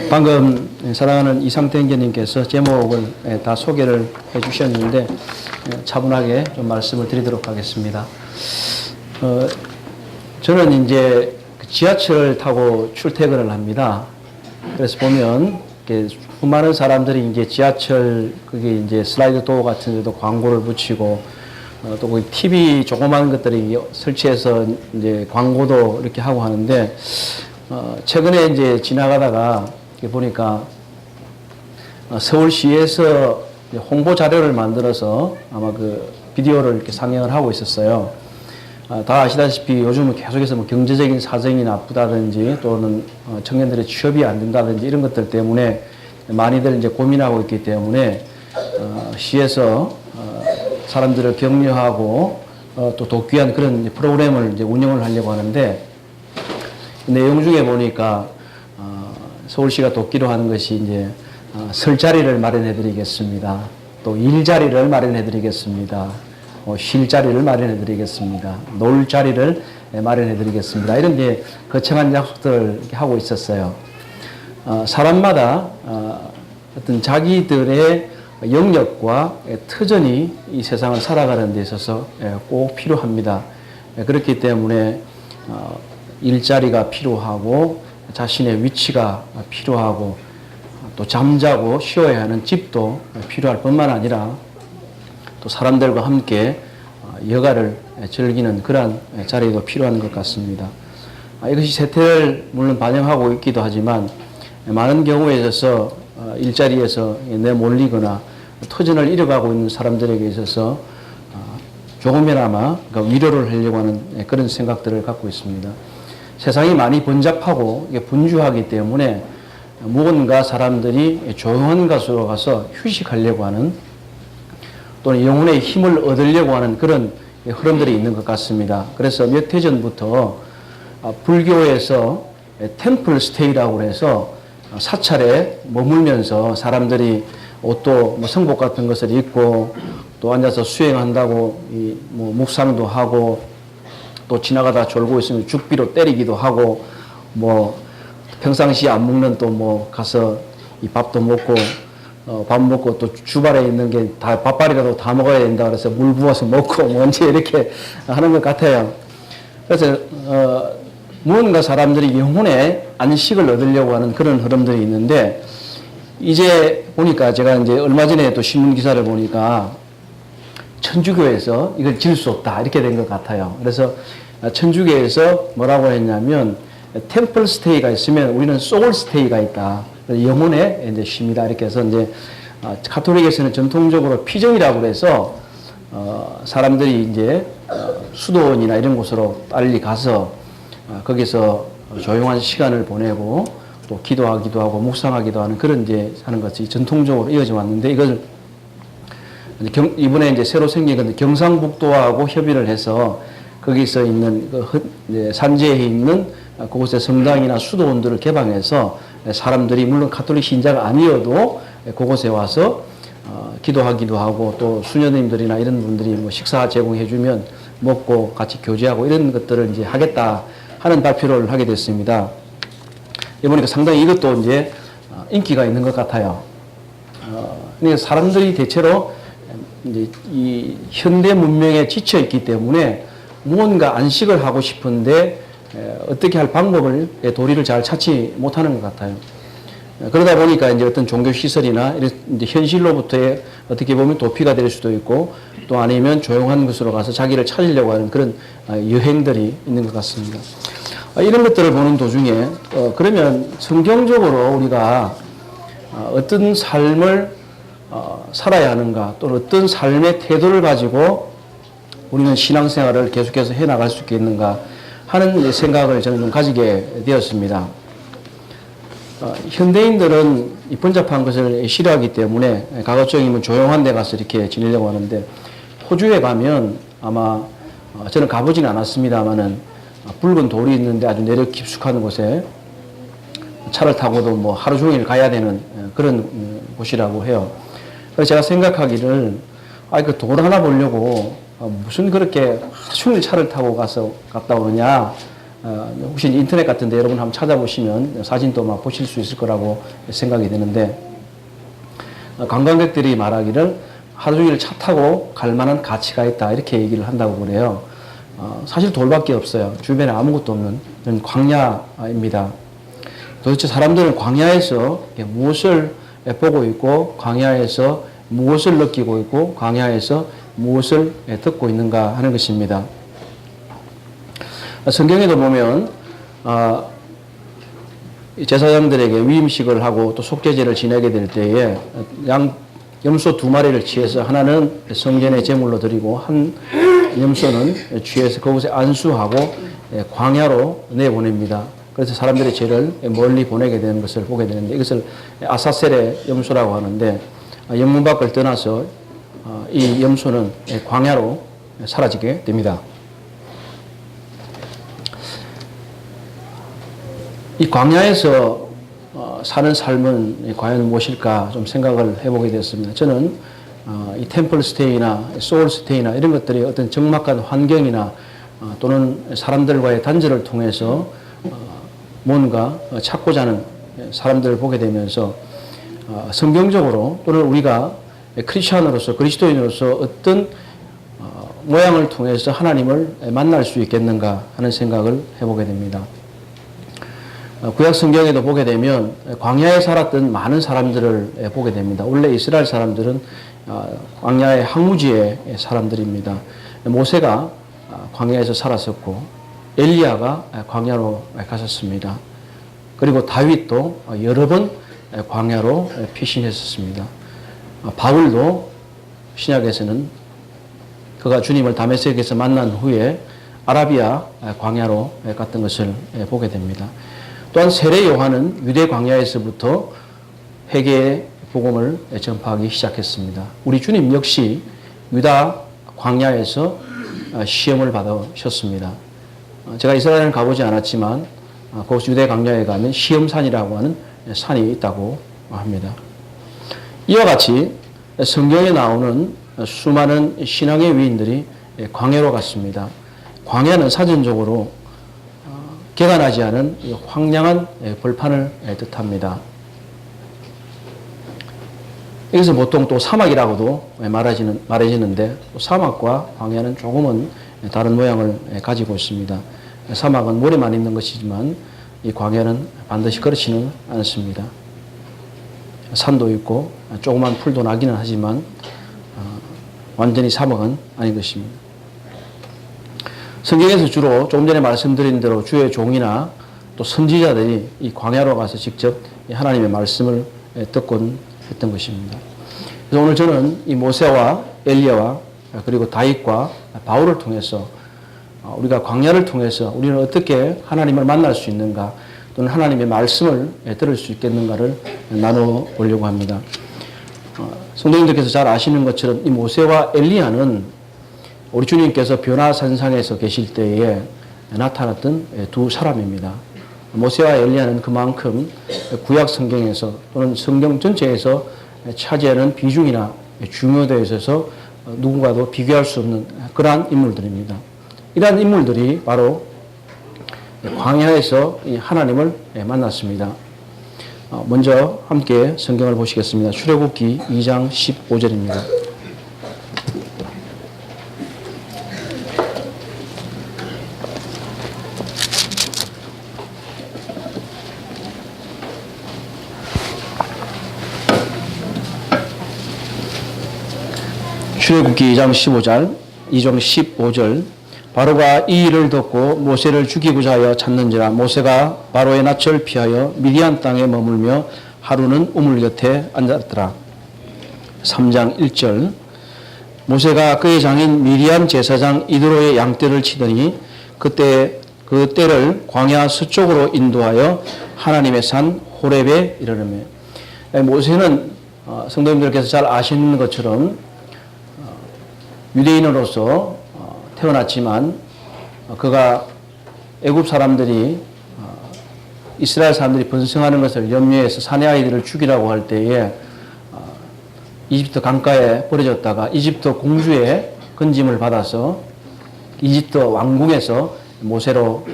방금 사랑하는 이상태 형제님께서 제목을 다 소개를 해 주셨는데 차분하게 좀 말씀을 드리도록 하겠습니다. 저는 이제 지하철을 타고 출퇴근을 합니다. 그래서 보면 수많은 사람들이 이제 지하철 그게 이제 슬라이드 도어 같은 데도 광고를 붙이고 또 그 TV 조그마한 것들이 설치해서 이제 광고도 이렇게 하고 하는데 최근에 이제 지나가다가 보니까 서울시에서 홍보 자료를 만들어서 아마 그 비디오를 이렇게 상영을 하고 있었어요. 다 아시다시피 요즘은 계속해서 뭐 경제적인 사정이 나쁘다든지 또는 청년들의 취업이 안 된다든지 이런 것들 때문에 많이들 이제 고민하고 있기 때문에 시에서 사람들을 격려하고 또 돕기위한 그런 프로그램을 이제 운영을 하려고 하는데 내용 중에 보니까 서울시가 돕기로 하는 것이 이제 설 자리를 마련해 드리겠습니다. 또 일자리를 마련해 드리겠습니다. 쉴 자리를 마련해 드리겠습니다. 놀 자리를 마련해 드리겠습니다. 이런 게 거창한 약속들을 하고 있었어요. 사람마다 어떤 자기들의 영역과 터전이 이 세상을 살아가는 데 있어서 꼭 필요합니다. 그렇기 때문에 일자리가 필요하고 자신의 위치가 필요하고 또 잠자고 쉬어야 하는 집도 필요할 뿐만 아니라 또 사람들과 함께 여가를 즐기는 그러한 자리도 필요한 것 같습니다. 이것이 세태를 물론 반영하고 있기도 하지만 많은 경우에 있어서 일자리에서 내몰리거나 터전을 잃어가고 있는 사람들에게 있어서 조금이나마 위로를 하려고 하는 그런 생각들을 갖고 있습니다. 세상이 많이 번잡하고 분주하기 때문에 무언가 사람들이 조용한 곳으로 가서 휴식하려고 하는 또는 영혼의 힘을 얻으려고 하는 그런 흐름들이 있는 것 같습니다. 그래서 몇 해 전부터 불교에서 템플 스테이라고 해서 사찰에 머물면서 사람들이 옷도 뭐 성복 같은 것을 입고 또 앉아서 수행한다고 뭐 묵상도 하고 또 지나가다 졸고 있으면 죽비로 때리기도 하고 뭐 평상시에 안 먹는 또 뭐 가서 이 밥도 먹고 밥 먹고 또 주발에 있는 게 다 밥발이라도 다 먹어야 된다 그래서 물 부어서 먹고 뭔지 이렇게 하는 것 같아요. 그래서 무언가 사람들이 영혼의 안식을 얻으려고 하는 그런 흐름들이 있는데 이제 보니까 제가 이제 얼마 전에 또 신문 기사를 보니까 천주교에서 이걸 질 수 없다 이렇게 된 것 같아요. 그래서 천주교에서 뭐라고 했냐면 템플 스테이가 있으면 우리는 소울 스테이가 있다. 영혼의 이제 쉼이다 이렇게 해서 이제 가톨릭에서는 전통적으로 피정이라고 해서 사람들이 이제 수도원이나 이런 곳으로 빨리 가서 거기서 조용한 시간을 보내고 또 기도하기도 하고 묵상하기도 하는 그런 이제 하는 것이 전통적으로 이어져 왔는데 이걸 이번에 이제 새로 생긴 건데 경상북도하고 협의를 해서 거기서 있는 산지에 있는 그곳의 성당이나 수도원들을 개방해서 사람들이 물론 가톨릭 신자가 아니어도 그곳에 와서 기도하기도 하고 또 수녀님들이나 이런 분들이 뭐 식사 제공해주면 먹고 같이 교제하고 이런 것들을 이제 하겠다 하는 발표를 하게 됐습니다. 이보니까 상당히 이것도 이제 인기가 있는 것 같아요. 그러니까 사람들이 대체로 이제 이 현대 문명에 지쳐 있기 때문에 무언가 안식을 하고 싶은데 어떻게 할 방법을 도리를 잘 찾지 못하는 것 같아요. 그러다 보니까 이제 어떤 종교 시설이나 이제 현실로부터의 어떻게 보면 도피가 될 수도 있고 또 아니면 조용한 곳으로 가서 자기를 찾으려고 하는 그런 여행들이 있는 것 같습니다. 이런 것들을 보는 도중에 그러면 성경적으로 우리가 어떤 삶을 살아야 하는가 또는 어떤 삶의 태도를 가지고 우리는 신앙생활을 계속해서 해나갈 수 있겠는가 하는 생각을 저는 좀 가지게 되었습니다. 현대인들은 이 번잡한 것을 싫어하기 때문에 가급적이면 조용한 데 가서 이렇게 지내려고 하는데 호주에 가면 아마 저는 가보지는 않았습니다만은 붉은 돌이 있는데 아주 내륙 깊숙한 곳에 차를 타고도 뭐 하루 종일 가야 되는 그런 곳이라고 해요. 그래서 제가 생각하기를 그 돌 하나 보려고 무슨 그렇게 하루 종일 차를 타고 갔다 오느냐 혹시 인터넷 같은데 여러분 한번 찾아보시면 사진도 막 보실 수 있을 거라고 생각이 되는데, 관광객들이 말하기를 하루 종일 차 타고 갈 만한 가치가 있다 이렇게 얘기를 한다고 그래요. 사실 돌밖에 없어요. 주변에 아무것도 없는 그런 광야입니다. 도대체 사람들은 광야에서 무엇을 보고 있고, 광야에서 무엇을 느끼고 있고, 광야에서 무엇을 듣고 있는가 하는 것입니다. 성경에도 보면 제사장들에게 위임식을 하고 또 속죄제를 지내게 될 때에 염소 2마리를 취해서 하나는 성전에 제물로 드리고 한 염소는 취해서 그곳에 안수하고 광야로 내보냅니다. 그래서 사람들의 죄를 멀리 보내게 되는 것을 보게 되는데, 이것을 아사셀의 염소라고 하는데, 영문 밖을 떠나서 이 염소는 광야로 사라지게 됩니다. 이 광야에서 사는 삶은 과연 무엇일까 좀 생각을 해보게 되었습니다. 저는 이 템플 스테이나 소울 스테이나 이런 것들이 어떤 적막한 환경이나 또는 사람들과의 단절을 통해서 뭔가 찾고자 하는 사람들을 보게 되면서 성경적으로 또는 우리가 크리스천으로서 그리스도인으로서 어떤 모양을 통해서 하나님을 만날 수 있겠는가 하는 생각을 해보게 됩니다. 구약 성경에도 보게 되면 광야에 살았던 많은 사람들을 보게 됩니다. 원래 이스라엘 사람들은 광야의 항무지의 사람들입니다. 모세가 광야에서 살았었고, 엘리야가 광야로 가셨습니다. 그리고 다윗도 여러 번 광야로 피신했었습니다. 바울도 신약에서는 그가 주님을 다메섹에서 만난 후에 아라비아 광야로 갔던 것을 보게 됩니다. 또한 세례 요한은 유대 광야에서부터 회개의 복음을 전파하기 시작했습니다. 우리 주님 역시 유다 광야에서 시험을 받으셨습니다. 제가 이스라엘은 가보지 않았지만 그곳 유대 광야에 가면 시험산이라고 하는 산이 있다고 합니다. 이와 같이 성경에 나오는 수많은 신앙의 위인들이 광야로 갔습니다. 광야는 사전적으로 개간하지 않은 황량한 벌판을 뜻합니다. 여기서 보통 또 사막이라고도 말해지는데, 사막과 광야는 조금은 다른 모양을 가지고 있습니다. 사막은 모래만 있는 것이지만 이 광야는 반드시 그렇지는 않습니다. 산도 있고 조그만 풀도 나기는 하지만 완전히 사막은 아닌 것입니다. 성경에서 주로 조금 전에 말씀드린 대로 주의 종이나 또 선지자들이 이 광야로 가서 직접 하나님의 말씀을 듣곤 했던 것입니다. 그래서 오늘 저는 이 모세와 엘리야와 그리고 다윗과 바울을 통해서 우리가 광야를 통해서 우리는 어떻게 하나님을 만날 수 있는가, 또는 하나님의 말씀을 들을 수 있겠는가를 나누어 보려고 합니다. 성도님들께서 잘 아시는 것처럼 이 모세와 엘리야는 우리 주님께서 변화산상에서 계실 때에 나타났던 두 사람입니다. 모세와 엘리야는 그만큼 구약 성경에서 또는 성경 전체에서 차지하는 비중이나 중요도에 있어서 누군가도 비교할 수 없는 그러한 인물들입니다. 이러한 인물들이 바로 광야에서 하나님을 만났습니다. 먼저 함께 성경을 보시겠습니다. 출애굽기 2장 15절입니다. 출애굽기 2장 15절 바로가 이 일을 듣고 모세를 죽이고자 하여 찾는지라 모세가 바로의 낯을 피하여 미디안 땅에 머물며 하루는 우물 곁에 앉았더라. 3장 1절 모세가 그의 장인 미디안 제사장 이드로의 양떼를 치더니 그때 그 떼를 광야 서쪽으로 인도하여 하나님의 산 호렙에 이르르매. 모세는 성도님들께서 잘 아시는 것처럼 유대인으로서 태어났지만 그가 애굽 사람들이 이스라엘 사람들이 번성하는 것을 염려해서 사내 아이들을 죽이라고 할 때에 이집트 강가에 버려졌다가 이집트 공주의 건짐을 받아서 이집트 왕궁에서 모세로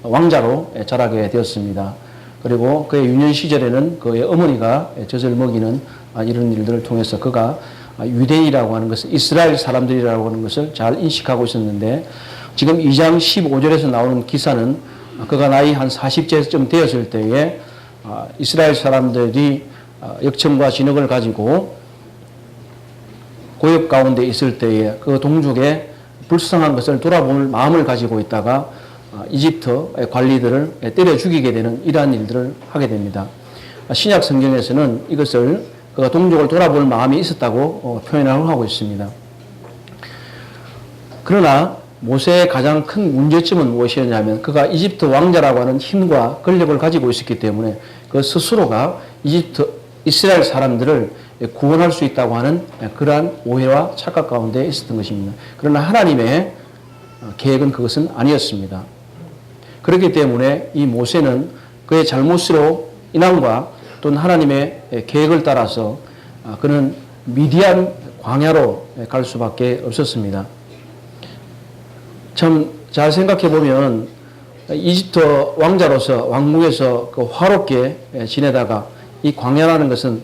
왕자로 자라게 되었습니다. 그리고 그의 유년 시절에는 그의 어머니가 젖을 먹이는 이런 일들을 통해서 그가 유대인이라고 하는 것을, 이스라엘 사람들이라고 하는 것을 잘 인식하고 있었는데, 지금 2장 15절에서 나오는 기사는 그가 나이 한 40세쯤 되었을 때에 이스라엘 사람들이 역청과 진흙을 가지고 고역 가운데 있을 때에 그 동족의 불쌍한 것을 돌아볼 마음을 가지고 있다가 이집트 관리들을 때려 죽이게 되는 이러한 일들을 하게 됩니다. 신약 성경에서는 이것을 그가 동족을 돌아볼 마음이 있었다고 표현하고 있습니다. 그러나 모세의 가장 큰 문제점은 무엇이었냐면, 그가 이집트 왕자라고 하는 힘과 권력을 가지고 있었기 때문에 그 스스로가 이스라엘 사람들을 구원할 수 있다고 하는 그러한 오해와 착각 가운데 있었던 것입니다. 그러나 하나님의 계획은 그것은 아니었습니다. 그렇기 때문에 이 모세는 그의 잘못으로 인함과 또는 하나님의 계획을 따라서 그는 미디안 광야로 갈 수밖에 없었습니다. 참 잘 생각해 보면 이집트 왕자로서 왕궁에서 그 화롭게 지내다가 이 광야라는 것은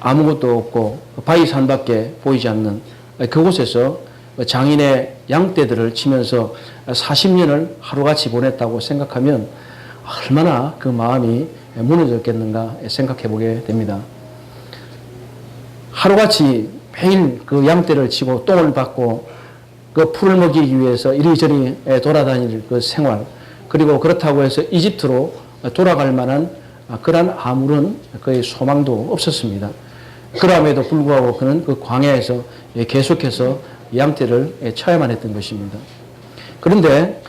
아무것도 없고 바위산밖에 보이지 않는 그곳에서 장인의 양떼들을 치면서 40년을 하루같이 보냈다고 생각하면 얼마나 그 마음이 무너졌겠는가 생각해 보게 됩니다. 하루같이 매일 그 양떼를 치고 똥을 받고 그 풀을 먹이기 위해서 이리저리 돌아다닐 그 생활, 그리고 그렇다고 해서 이집트로 돌아갈 만한 그런 아무런 그의 소망도 없었습니다. 그럼에도 불구하고 그는 그 광야에서 계속해서 양떼를 쳐야만 했던 것입니다. 그런데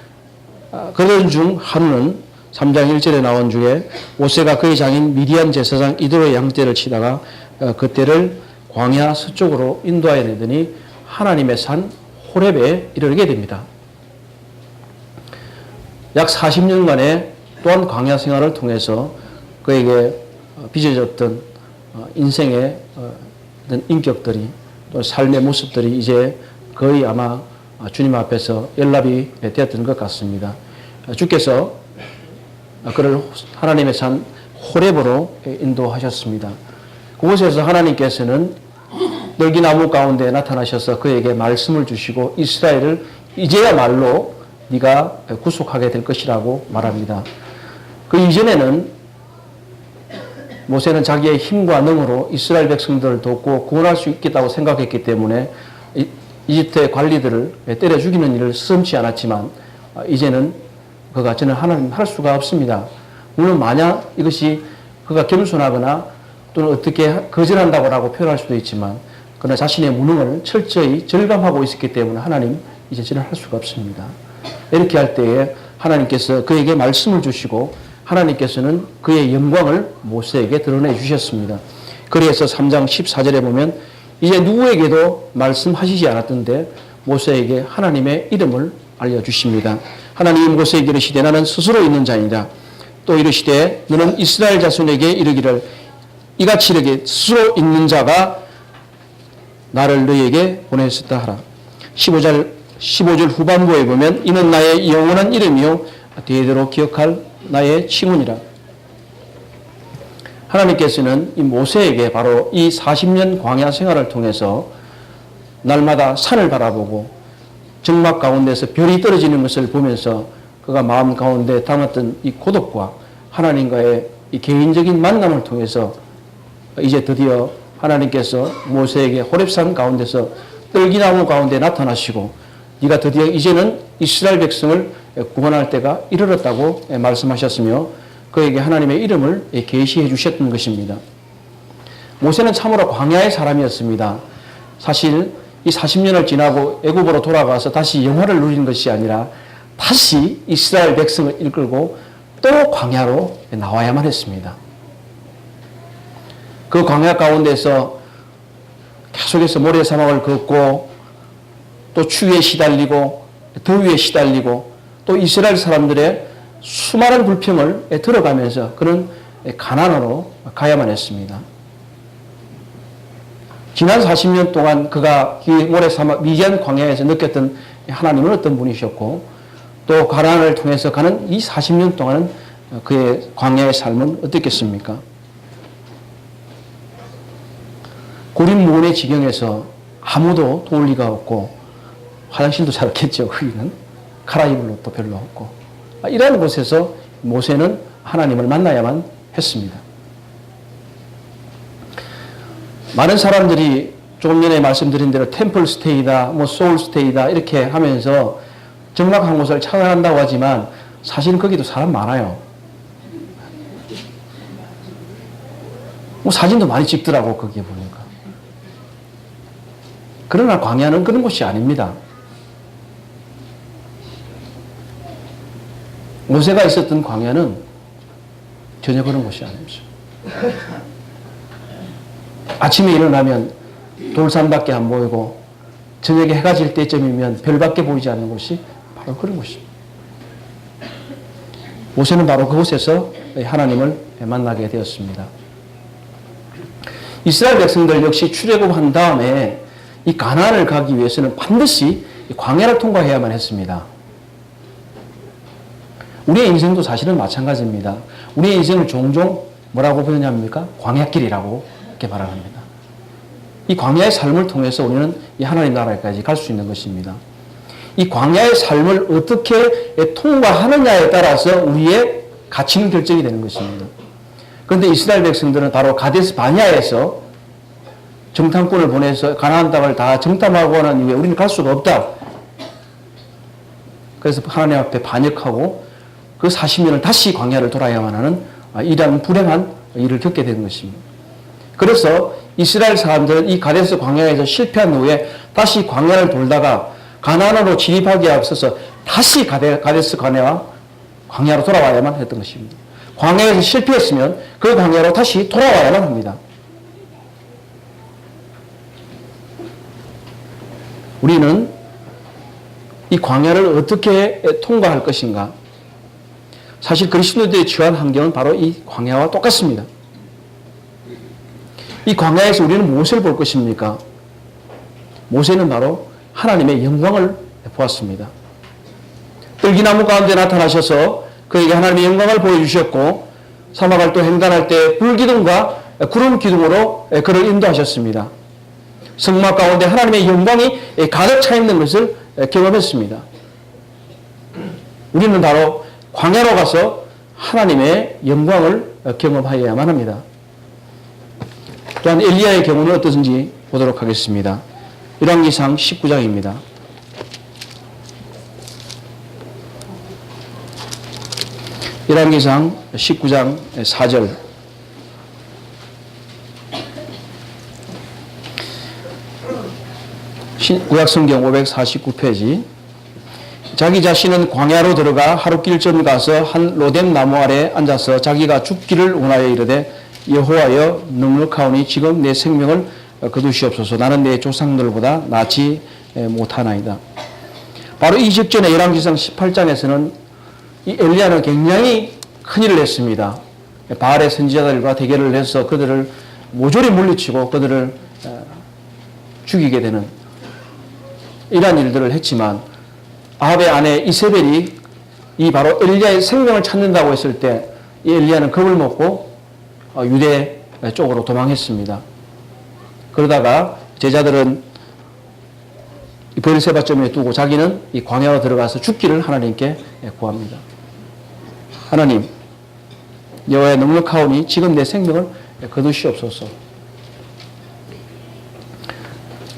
그런 중 하루는 3장 1절에 나온 중에 모세가 그의 장인 미디안 제사장 이도의 양떼를 치다가 그때를 광야 서쪽으로 인도하여 내더니 하나님의 산 호렙에 이르게 됩니다. 약 40년간의 또한 광야 생활을 통해서 그에게 빚어졌던 인생의 어떤 인격들이, 또 삶의 모습들이 이제 거의 아마 주님 앞에서 연락이 되었던 것 같습니다. 주께서 그를 하나님의 산 호렙으로 인도하셨습니다. 그곳에서 하나님께서는 떨기나무 가운데 나타나셔서 그에게 말씀을 주시고 이스라엘을 이제야말로 네가 구속하게 될 것이라고 말합니다. 그 이전에는 모세는 자기의 힘과 능으로 이스라엘 백성들을 돕고 구원할 수 있겠다고 생각했기 때문에 이집트의 관리들을 때려 죽이는 일을 서슴지 않았지만, 이제는 그가 저는 하나님 할 수가 없습니다. 물론 만약 이것이 그가 겸손하거나 또는 어떻게 거절한다고 표현할 수도 있지만, 그러나 자신의 무능을 철저히 절감하고 있었기 때문에 하나님 이제 저는 할 수가 없습니다. 이렇게 할 때에 하나님께서 그에게 말씀을 주시고 하나님께서는 그의 영광을 모세에게 드러내 주셨습니다. 그래서 3장 14절에 보면 이제 누구에게도 말씀하시지 않았던데 모세에게 하나님의 이름을 알려주십니다. 하나님이 모세에게 이르시되 나는 스스로 있는 자이다. 또 이르시되 너는 이스라엘 자손에게 이르기를 이같이 이르게 스스로 있는 자가 나를 너희에게 보냈었다 하라. 15절 후반부에 보면 이는 나의 영원한 이름이요 대대로 기억할 나의 칭훈이라. 하나님께서는 이 모세에게 바로 이 40년 광야 생활을 통해서 날마다 산을 바라보고 정막 가운데서 별이 떨어지는 것을 보면서 그가 마음 가운데 담았던 이 고독과 하나님과의 이 개인적인 만남을 통해서 이제 드디어 하나님께서 모세에게 호렙산 가운데서 떨기나무 가운데 나타나시고 네가 드디어 이제는 이스라엘 백성을 구원할 때가 이르렀다고 말씀하셨으며 그에게 하나님의 이름을 계시해 주셨던 것입니다. 모세는 참으로 광야의 사람이었습니다. 사실 이 40년을 지나고 애굽으로 돌아가서 다시 영화를 누리는 것이 아니라 다시 이스라엘 백성을 이끌고 또 광야로 나와야만 했습니다. 그 광야 가운데서 계속해서 모래사막을 걷고 또 추위에 시달리고 더위에 시달리고 또 이스라엘 사람들의 수많은 불평을 들어가면서 그는 가나안으로 가야만 했습니다. 지난 40년 동안 그가 이 모래사막 미디안 광야에서 느꼈던 하나님은 어떤 분이셨고 또 가나안을 통해서 가는 이 40년 동안은 그의 광야의 삶은 어땠겠습니까? 고립무원의 지경에서 아무도 도울 리가 없고 화장실도 잘 없겠죠. 거기는 갈아입을 옷도 별로 없고 이러한 곳에서 모세는 하나님을 만나야만 했습니다. 많은 사람들이 조금 전에 말씀드린 대로 템플 스테이다, 뭐 소울 스테이다 이렇게 하면서 정막한 곳을 찾아간다고 하지만 사실은 거기도 사람 많아요. 뭐 사진도 많이 찍더라고 거기에 보니까. 그러나 광야는 그런 곳이 아닙니다. 모세가 있었던 광야는 전혀 그런 곳이 아니죠. 아침에 일어나면 돌산밖에 안 보이고 저녁에 해가 질 때쯤이면 별밖에 보이지 않는 곳이 바로 그런 곳입니다. 모세는 바로 그곳에서 하나님을 만나게 되었습니다. 이스라엘 백성들 역시 출애굽한 다음에 이 가나안을 가기 위해서는 반드시 광야를 통과해야만 했습니다. 우리의 인생도 사실은 마찬가지입니다. 우리의 인생을 종종 뭐라고 부르냐입니까? 광야길이라고 이렇게 말합니다. 이 광야의 삶을 통해서 우리는 이 하나님 나라에까지 갈 수 있는 것입니다. 이 광야의 삶을 어떻게 통과하느냐에 따라서 우리의 가치는 결정이 되는 것입니다. 그런데 이스라엘 백성들은 바로 가데스 바냐에서 정탐꾼을 보내서 가나안 땅을 다 정탐하고 난 이후에 우리는 갈 수가 없다. 그래서 하나님 앞에 반역하고 그 40년을 다시 광야를 돌아야만 하는 이러한 불행한 일을 겪게 된 것입니다. 그래서 이스라엘 사람들은 이 가데스 광야에서 실패한 후에 다시 광야를 돌다가 가나안으로 진입하기에 앞서서 다시 가데스 광야로 돌아와야만 했던 것입니다. 광야에서 실패했으면 그 광야로 다시 돌아와야만 합니다. 우리는 이 광야를 어떻게 통과할 것인가? 사실 그리스도인들의 처한 환경은 바로 이 광야와 똑같습니다. 이 광야에서 우리는 무엇을 볼 것입니까? 모세는 바로 하나님의 영광을 보았습니다. 들기나무 가운데 나타나셔서 그에게 하나님의 영광을 보여주셨고 사막을 횡단할 때 불기둥과 구름 기둥으로 그를 인도하셨습니다. 성막 가운데 하나님의 영광이 가득 차 있는 것을 경험했습니다. 우리는 바로 광야로 가서 하나님의 영광을 경험하여야만 합니다. 또한 엘리야의 경우는 어떠신지 보도록 하겠습니다. 열왕기상 19장입니다. 열왕기상 19장 4절. 구약성경 549페이지. 자기 자신은 광야로 들어가 하루길 전 가서 한 로뎀 나무 아래 앉아서 자기가 죽기를 원하여 이르되 여호와여 넉넉하오니 지금 내 생명을 거두시옵소서. 나는 내 조상들보다 낫지 못하나이다. 바로 이 직전에 열왕기상 18장에서는 이 엘리야는 굉장히 큰일을 했습니다. 바알의 선지자들과 대결을 해서 그들을 모조리 물리치고 그들을 죽이게 되는 이러한 일들을 했지만 아합의 아내 이세벨이 이 바로 엘리야의 생명을 찾는다고 했을 때 이 엘리야는 겁을 먹고 유대 쪽으로 도망했습니다. 그러다가 제자들은 브엘세바점에 두고 자기는 이 광야로 들어가서 죽기를 하나님께 구합니다. 하나님, 여호와의 넉넉하오니 지금 내 생명을 거두시옵소서.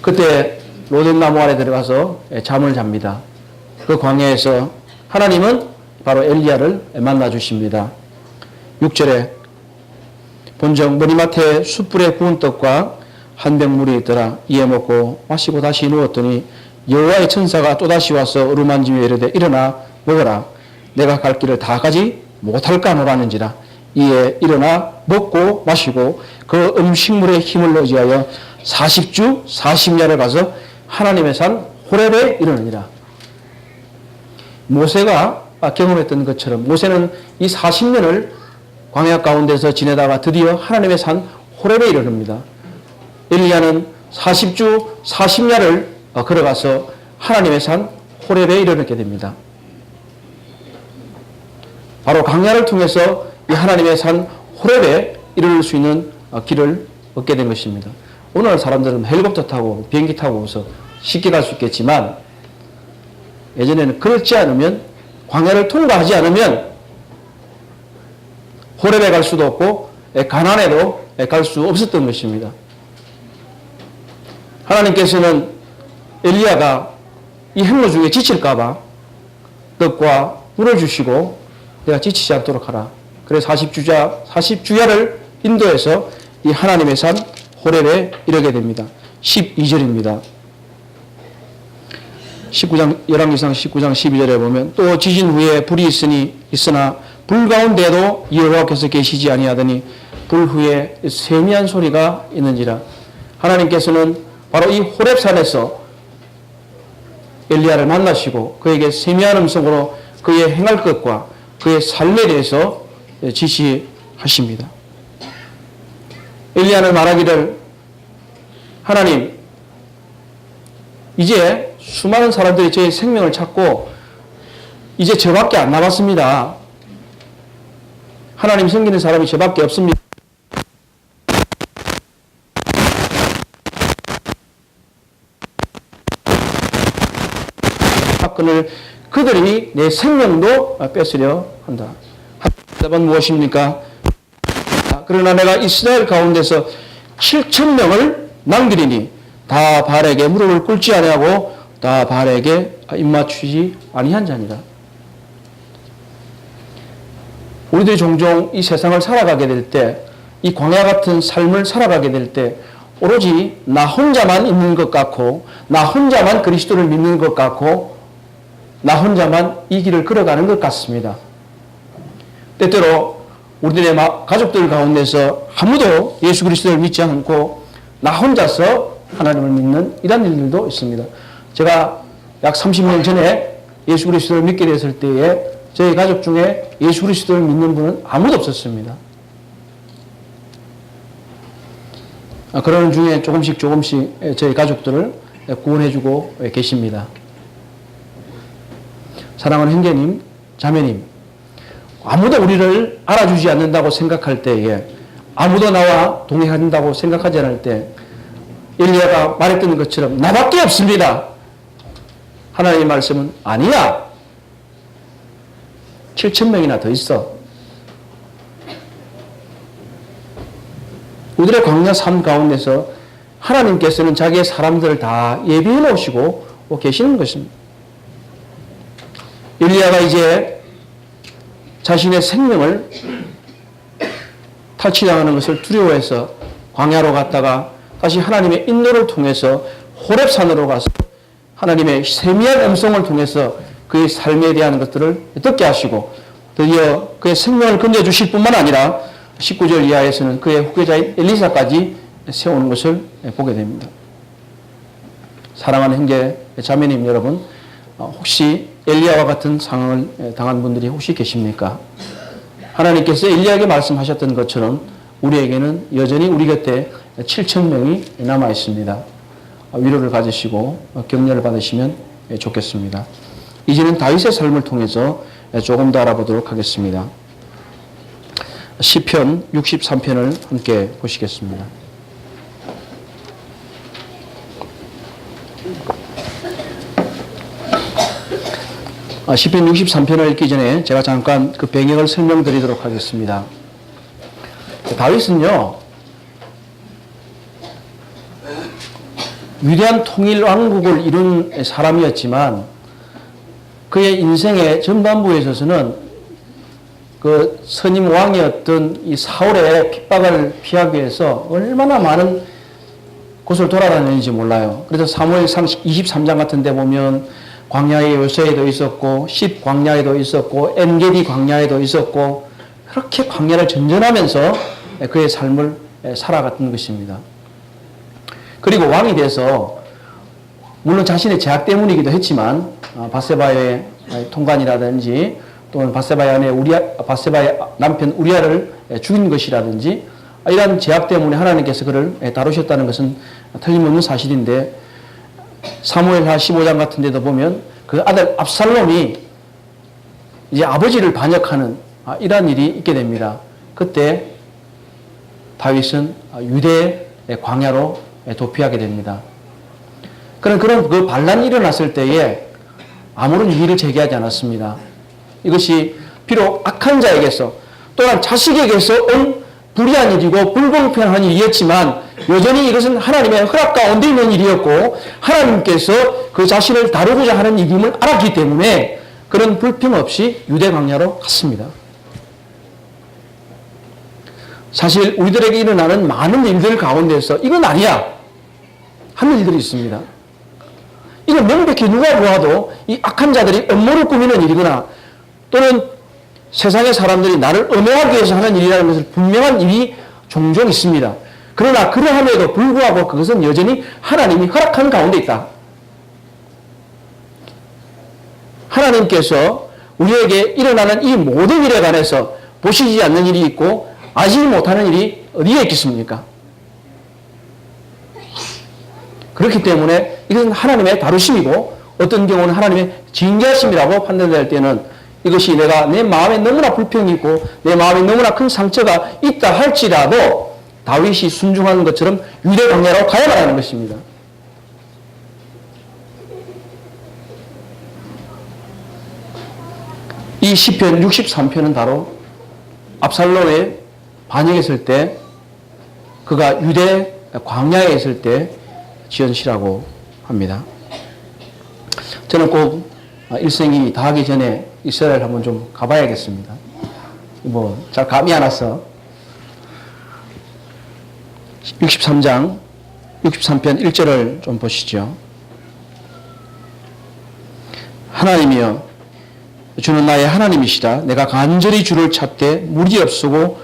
그때 로뎀나무 아래 들어가서 잠을 잡니다. 그 광야에서 하나님은 바로 엘리야를 만나 주십니다. 6절에 본적 머리맡에 숯불에 구운 떡과 한 병물이 있더라. 이에 먹고 마시고 다시 누웠더니 여호와의 천사가 또다시 와서 어루만지며 이르되 일어나 먹어라. 내가 갈 길을 다 가지 못할까 노라는지라. 이에 일어나 먹고 마시고 그 음식물의 힘을 의지하여 40주 40야를 가서 하나님의 산 호렙에 이르느니라. 모세가 경험했던 것처럼 모세는 이 40년을 광야 가운데서 지내다가 드디어 하나님의 산 호렙에 이르릅니다. 엘리야는 40주 40야를 걸어가서 하나님의 산 호렙에 이르게 됩니다. 바로 광야를 통해서 이 하나님의 산 호렙에 이를 수 있는 길을 얻게 된 것입니다. 오늘 사람들은 헬리콥터 타고 비행기 타고 해서 쉽게 갈 수 있겠지만 예전에는 그렇지 않으면 광야를 통과하지 않으면 호렙에 갈 수도 없고 가나안에도 갈 수 없었던 것입니다. 하나님께서는 엘리야가 이 행로 중에 지칠까 봐 떡과 물을 주시고 내가 지치지 않도록 하라. 그래서 40주야를 인도해서 이 하나님의 산 호렙에 이르게 됩니다. 12절입니다. 19장, 12절에 보면 또 지진 후에 불이 있으나 불 가운데도 여호와께서 계시지 아니하더니 불 후에 세미한 소리가 있는지라. 하나님께서는 바로 이 호렙산에서 엘리야를 만나시고 그에게 세미한 음성으로 그의 행할 것과 그의 삶에 대해서 지시하십니다. 엘리야는 말하기를 하나님, 이제 수많은 사람들이 저의 생명을 찾고 이제 저밖에 안 남았습니다. 하나님 섬기는 사람이 저밖에 없습니다. 사건을 그들이 내 생명도 뺏으려 한다. 답은 무엇입니까? 그러나 내가 이스라엘 가운데서 7,000명을 남기리니 다 바알에게 무릎을 꿇지 아니하고 다 바알에게 입맞추지 아니한 자니라. 우리들이 종종 이 세상을 살아가게 될 때, 이 광야 같은 삶을 살아가게 될 때 오로지 나 혼자만 있는 것 같고 나 혼자만 그리스도를 믿는 것 같고 나 혼자만 이 길을 걸어가는 것 같습니다. 때때로 우리들의 가족들 가운데서 아무도 예수 그리스도를 믿지 않고 나 혼자서 하나님을 믿는 이런 일들도 있습니다. 제가 약 30년 전에 예수 그리스도를 믿게 됐을 때에 저희 가족 중에 예수 그리스도를 믿는 분은 아무도 없었습니다. 그런 중에 조금씩 저희 가족들을 구원해주고 계십니다. 사랑하는 형제님, 자매님, 아무도 우리를 알아주지 않는다고 생각할 때에, 아무도 나와 동행한다고 생각하지 않을 때 엘리야가 말했던 것처럼 나밖에 없습니다. 하나님의 말씀은 아니야. 7,000명이나 더 있어. 우리들의 광야 삶 가운데서 하나님께서는 자기의 사람들을 다 예비해 놓으시고 계시는 것입니다. 엘리야가 이제 자신의 생명을 탈취당하는 것을 두려워해서 광야로 갔다가 다시 하나님의 인도를 통해서 호렙산으로 가서 하나님의 세미한 음성을 통해서 그의 삶에 대한 것들을 듣게 하시고 드디어 그의 생명을 건져주실 뿐만 아니라 19절 이하에서는 그의 후계자인 엘리사까지 세우는 것을 보게 됩니다. 사랑하는 형제 자매님 여러분, 혹시 엘리야와 같은 상황을 당한 분들이 혹시 계십니까? 하나님께서 엘리야에게 말씀하셨던 것처럼 우리에게는 여전히 우리 곁에 7,000명이 남아 있습니다. 위로를 가지시고 격려를 받으시면 좋겠습니다. 이제는 다윗의 삶을 통해서 조금 더 알아보도록 하겠습니다. 시편 63편을 함께 보시겠습니다. 시편 63편을 읽기 전에 제가 잠깐 그 배경을 설명드리도록 하겠습니다. 다윗은요, 위대한 통일 왕국을 이룬 사람이었지만 그의 인생의 전반부에 있어서는 그 선임 왕이었던 이 사울의 핍박을 피하기 위해서 얼마나 많은 곳을 돌아다녔는지 몰라요. 그래서 사무엘상 23장 같은 데 보면 광야의 요새에도 있었고 10광야에도 있었고 엔게디 광야에도 있었고 그렇게 광야를 전전하면서 그의 삶을 살아갔던 것입니다. 그리고 왕이 돼서 물론 자신의 제약 때문이기도 했지만 밧세바의 통관이라든지 또는 밧세바의 남편 우리아를 죽인 것이라든지 이러한 제약 때문에 하나님께서 그를 다루셨다는 것은 틀림없는 사실인데 사무엘하 15장 같은 데도 보면 그 아들 압살롬이 이제 아버지를 반역하는 이러한 일이 있게 됩니다. 그때 다윗은 유대의 광야로 도피하게 됩니다. 그런 그 반란이 일어났을 때에 아무런 이의를 제기하지 않았습니다. 이것이 비록 악한 자에게서 또한 자식에게서 온 불의한 일이고 불공평한 일이었지만 여전히 이것은 하나님의 허락 가운데 있는 일이었고 하나님께서 그 자신을 다루고자 하는 일임을 알았기 때문에 그런 불평 없이 유대 광야로 갔습니다. 사실 우리들에게 일어나는 많은 일들 가운데서 이건 아니야 하는 일들이 있습니다. 이건 명백히 누가 보아도 이 악한 자들이 음모를 꾸미는 일이거나 또는 세상의 사람들이 나를 음해하기 위해서 하는 일이라는 것을 분명한 일이 종종 있습니다. 그러나 그러함에도 불구하고 그것은 여전히 하나님이 허락한 가운데 있다. 하나님께서 우리에게 일어나는 이 모든 일에 관해서 보시지 않는 일이 있고 아지 못하는 일이 어디에 있겠습니까? 그렇기 때문에 이것은 하나님의 다루심이고 어떤 경우는 하나님의 징계하심이라고 판단될 때는 이것이 내가 내 마음에 너무나 불평이 있고 내 마음에 너무나 큰 상처가 있다 할지라도 다윗이 순종하는 것처럼 유대 광야로 가야만 하는 것입니다. 이 시편 63편은 바로 압살롬의 반역했을 때 그가 유대 광야에 있을 때 지은 시라고 합니다. 저는 꼭 일생이 다하기 전에 이스라엘 한번 좀 가봐야겠습니다. 잘 감이 안 와서 63장 63편 1절을 좀 보시죠. 하나님이여 주는 나의 하나님이시라. 내가 간절히 주를 찾되 물이 없으고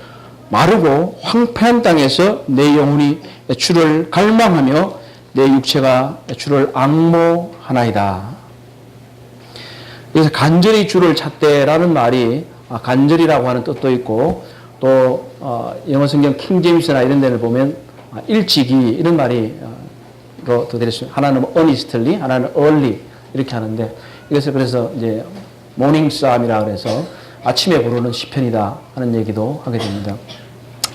마르고 황폐한 땅에서 내 영혼이 주를 갈망하며 내 육체가 주를 앙모하나이다. 그래서 간절히 주를 찾되라는 말이 간절이라고 하는 뜻도 있고 또 영어 성경 킹제임스나 이런 데를 보면 일찍이 이런 말이 또 되겠습니다. 하나는 earnestly, 하나는 early 이렇게 하는데 이것을 그래서 이제 모닝 psalm이라 그래서 아침에 부르는 시편이다 하는 얘기도 하게 됩니다.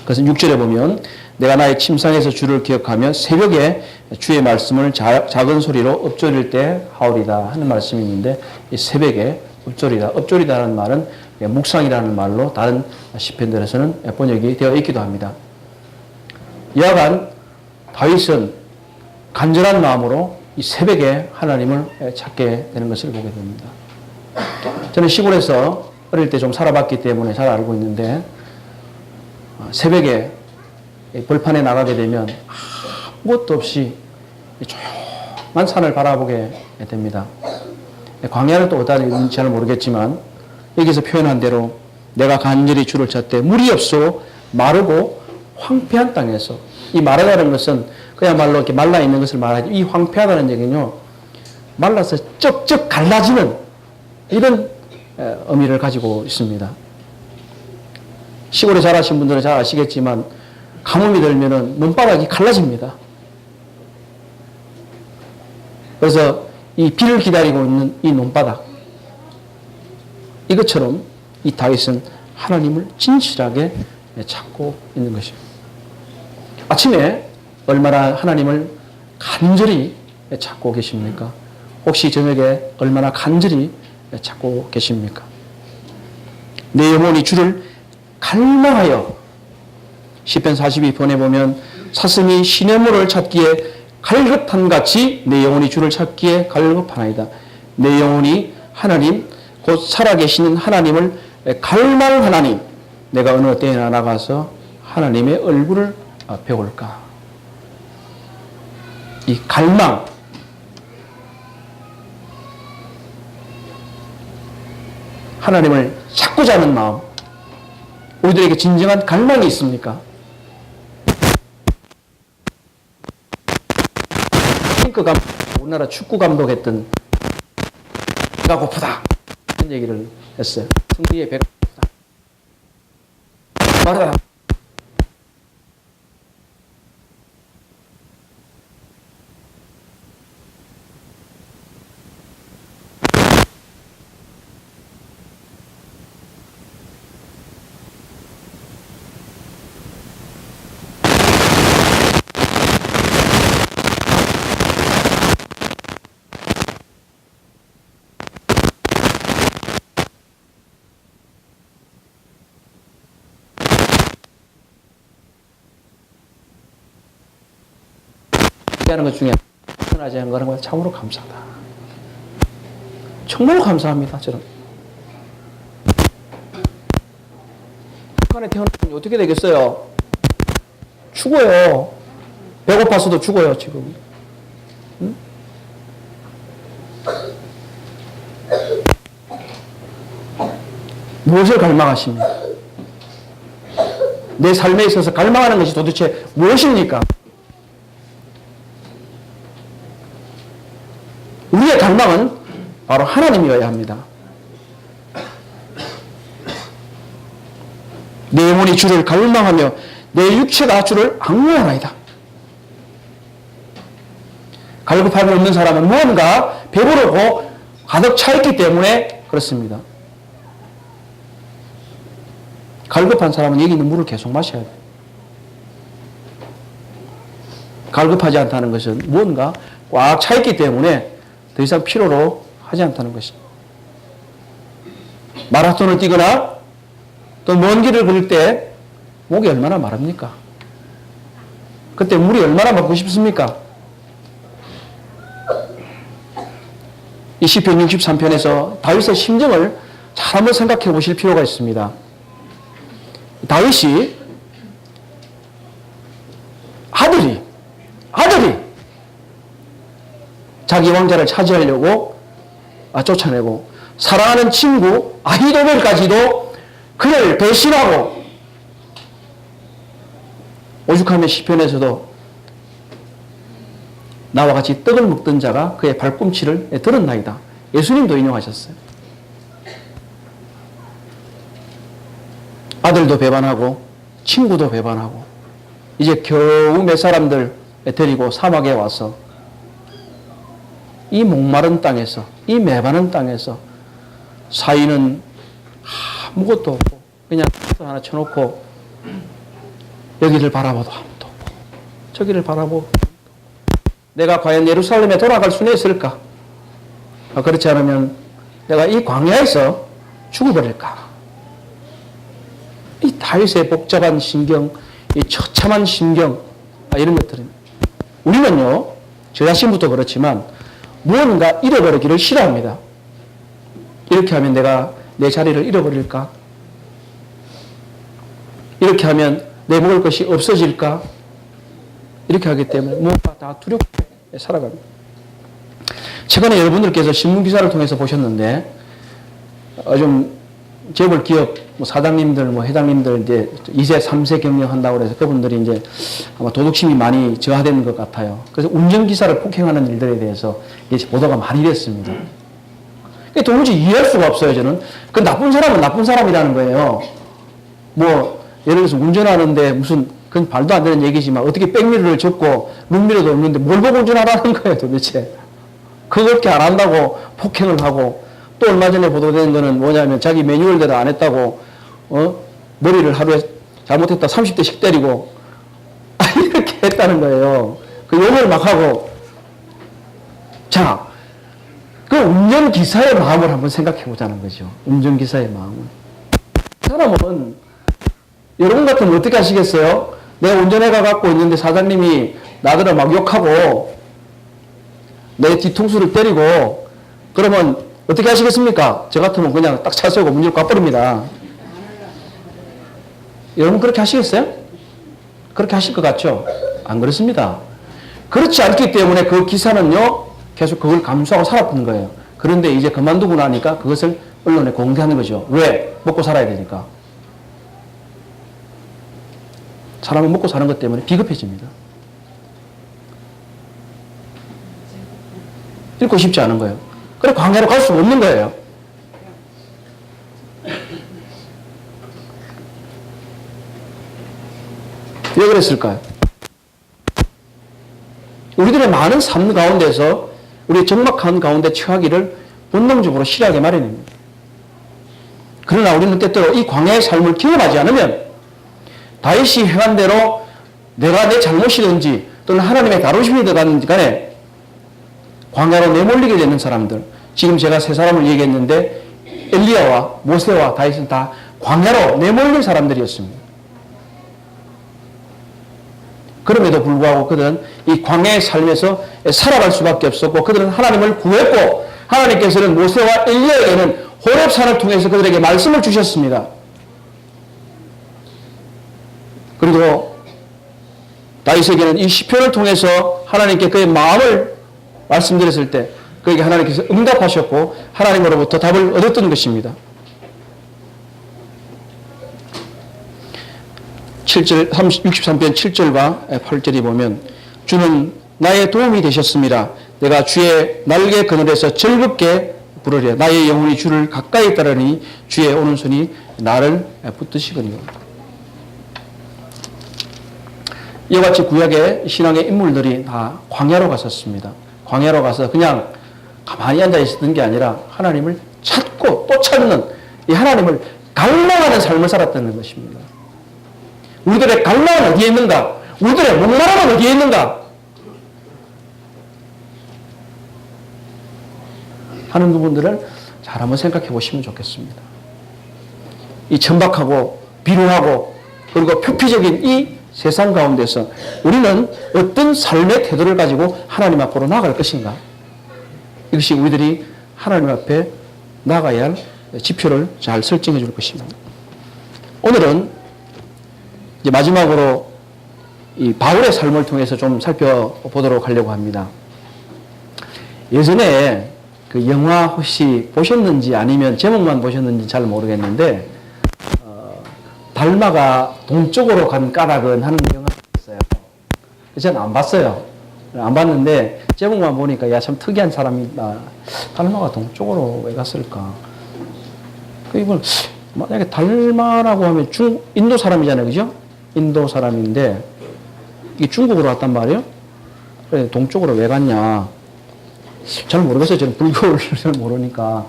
그래서 6절에 보면 내가 나의 침상에서 주를 기억하며 새벽에 주의 말씀을 작은 소리로 읊조릴 때 하오리다 하는 말씀이 있는데 이 새벽에 읊조리다라는 말은 묵상이라는 말로 다른 시편들에서는 번역이 되어 있기도 합니다. 여하간 다윗은 간절한 마음으로 이 새벽에 하나님을 찾게 되는 것을 보게 됩니다. 저는 시골에서 어릴 때 좀 살아봤기 때문에 잘 알고 있는데 새벽에 벌판에 나가게 되면 아무것도 없이 조용한 산을 바라보게 됩니다. 광야는 또 어디인지 잘 모르겠지만 여기서 표현한 대로 내가 간절히 주를 찾되 물이 없어 마르고 황폐한 땅에서 이 마르다는 것은 그야말로 이렇게 말라 있는 것을 말하지 이 황폐하다는 얘기는요 말라서 쩍쩍 갈라지는 이런 의미를 가지고 있습니다. 시골에 자라신 분들은 잘 아시겠지만 가뭄이 들면은 눈바닥이 갈라집니다. 그래서 이 비를 기다리고 있는 이 눈바닥 이것처럼 이 다윗은 하나님을 진실하게 찾고 있는 것입니다. 아침에 얼마나 하나님을 간절히 찾고 계십니까? 혹시 저녁에 얼마나 간절히 찾고 계십니까? 내 영혼이 주를 갈망하여 시편 42편에 보면 사슴이 시냇물을 찾기에 갈급한 같이 내 영혼이 주를 찾기에 갈급하나이다. 내 영혼이 하나님 곧 살아계시는 하나님을 갈망하나니 내가 어느 때에나 나가서 하나님의 얼굴을 배울까. 이 갈망 하나님을 찾고자 하는 마음 우리들에게 진정한 갈망이 있습니까? 우리나라 축구 감독했던 배가 고프다 이런 얘기를 했어요. 승리의 배가 고프다. 말하라. 하는 것 중에 태어나지 않은 거는 참으로 감사하다. 정말 감사합니다. 저는. 북한에 태어나면 어떻게 되겠어요? 죽어요. 배고파서도 죽어요, 지금. 응? 무엇을 갈망하십니까? 내 삶에 있어서 갈망하는 것이 도대체 무엇입니까? 우리의 갈망은 바로 하나님이어야 합니다. 내 영혼이 주를 갈망하며 내 육체가 주를 앙무하나이다. 갈급함이 없는 사람은 무언가 배부르고 가득 차 있기 때문에 그렇습니다. 갈급한 사람은 여기 있는 물을 계속 마셔야 돼요. 갈급하지 않다는 것은 무언가 꽉 차 있기 때문에 더 이상 필요로 하지 않다는 것입니다. 마라톤을 뛰거나 또 먼 길을 걸을 때 목이 얼마나 마릅니까? 그때 물이 얼마나 먹고 싶습니까? 이 시편 63편에서 다윗의 심정을 잘 한번 생각해 보실 필요가 있습니다. 다윗이 아들이 자기 왕자를 차지하려고 쫓아내고 사랑하는 친구 아히도벨까지도 그를 배신하고 오죽하면 시편에서도 나와 같이 떡을 먹던 자가 그의 발꿈치를 들었나이다. 예수님도 인용하셨어요. 아들도 배반하고 친구도 배반하고 이제 겨우 몇 사람들 데리고 사막에 와서 이 목마른 땅에서 이 메마른 땅에서 사위는 아무것도 없고 그냥 하나 쳐놓고 여기를 바라봐도 아무도 없고 저기를 바라보고 내가 과연 예루살렘에 돌아갈 수는 있을까? 그렇지 않으면 내가 이 광야에서 죽어버릴까? 이 다윗의 복잡한 심경, 이 처참한 심경, 이런 것들은 우리는요, 저 자신부터 그렇지만 무언가 잃어버리기를 싫어합니다. 이렇게 하면 내가 내 자리를 잃어버릴까? 이렇게 하면 내 먹을 것이 없어질까? 이렇게 하기 때문에 무엇가 다 두렵게 살아갑니다. 최근에 여러분들께서 신문기사를 통해서 보셨는데 좀 재벌 기업 사장님들, 회장님들 이제 2세, 3세 경영한다고 해서 그분들이 이제 아마 도덕심이 많이 저하되는 것 같아요. 그래서 운전기사를 폭행하는 일들에 대해서 이제 보도가 많이 됐습니다. 도무지 이해할 수가 없어요, 저는. 그 나쁜 사람은 나쁜 사람이라는 거예요. 예를 들어서 운전하는데 무슨, 그건 말도 안 되는 얘기지만 어떻게 백미러를 접고 룸미러도 없는데 뭘 보고 운전하라는 거예요, 도대체. 그렇게 안 한다고 폭행을 하고 또 얼마 전에 보도된 거는 뭐냐면 자기 매뉴얼대로 안 했다고 머리를 하루에 잘못했다 30대씩 때리고 이렇게 했다는 거예요. 그 욕을 막 하고 자, 그 운전기사의 마음을 한번 생각해 보자는 거죠. 운전기사의 마음을. 그 사람은 여러분 같으면 어떻게 하시겠어요? 내가 운전해가 갖고 있는데 사장님이 나더러 막 욕하고 내 뒤통수를 때리고 그러면 어떻게 하시겠습니까? 저 같으면 그냥 딱 차 세우고 문을 꽉버립니다. 여러분 그렇게 하시겠어요? 그렇게 하실 것 같죠? 안 그렇습니다. 그렇지 않기 때문에 그 기사는요 계속 그걸 감수하고 살았던 거예요. 그런데 이제 그만두고 나니까 그것을 언론에 공개하는 거죠. 왜? 먹고 살아야 되니까. 사람은 먹고 사는 것 때문에 비겁해집니다. 읽고 싶지 않은 거예요. 그래 광야로 갈 수 없는 거예요. 왜 그랬을까요? 우리들의 많은 삶 가운데서 우리의 적막한 가운데 처하기를 본능적으로 싫어하게 마련입니다. 그러나 우리는 때때로 이 광야의 삶을 경험하지 않으면 다윗이 행한 대로 내가 내 잘못이든지 또는 하나님의 다루심이 들어갔는지 간에 광야로 내몰리게 되는 사람들, 지금 제가 세 사람을 얘기했는데 엘리야와 모세와 다윗은 다 광야로 내몰린 사람들이었습니다. 그럼에도 불구하고 그들은 이 광야의 삶에서 살아갈 수밖에 없었고 그들은 하나님을 구했고 하나님께서는 모세와 엘리야에게는 호렙산을 통해서 그들에게 말씀을 주셨습니다. 그리고 다윗에게는 이 시편을 통해서 하나님께 그의 마음을 말씀드렸을 때 그에게 하나님께서 응답하셨고 하나님으로부터 답을 얻었던 것입니다. 63편 7절과 8절이 보면 주는 나의 도움이 되셨습니다. 내가 주의 날개 그늘에서 즐겁게 부르리라. 나의 영혼이 주를 가까이 따르니 주의 오른손이 나를 붙드시거니와. 이와 같이 구약의 신앙의 인물들이 다 광야로 갔었습니다. 광야로 가서 그냥 가만히 앉아 있었던 게 아니라 하나님을 찾고 또 찾는 이 하나님을 갈망하는 삶을 살았다는 것입니다. 우리들의 갈망은 어디에 있는가? 우리들의 목마름은 어디에 있는가? 하는 부분들을 잘 한번 생각해 보시면 좋겠습니다. 이 천박하고 비루하고 그리고 표피적인 이 세상 가운데서 우리는 어떤 삶의 태도를 가지고 하나님 앞으로 나아갈 것인가? 이것이 우리들이 하나님 앞에 나가야 할 지표를 잘 설정해 줄 것입니다. 오늘은 이제 마지막으로 이 바울의 삶을 통해서 좀 살펴보도록 하려고 합니다. 예전에 그 영화 혹시 보셨는지 아니면 제목만 보셨는지 잘 모르겠는데 달마가 동쪽으로 간 까닭은 하는 영화가 있어요. 저는 안 봤어요. 안 봤는데 제목만 보니까 야 참 특이한 사람이다. 달마가 동쪽으로 왜 갔을까? 이걸 만약에 달마라고 하면 인도 사람이잖아요, 그죠? 인도 사람인데 이게 중국으로 왔단 말이에요. 그래 동쪽으로 왜 갔냐? 잘 모르겠어요. 저는 불교를 잘 모르니까.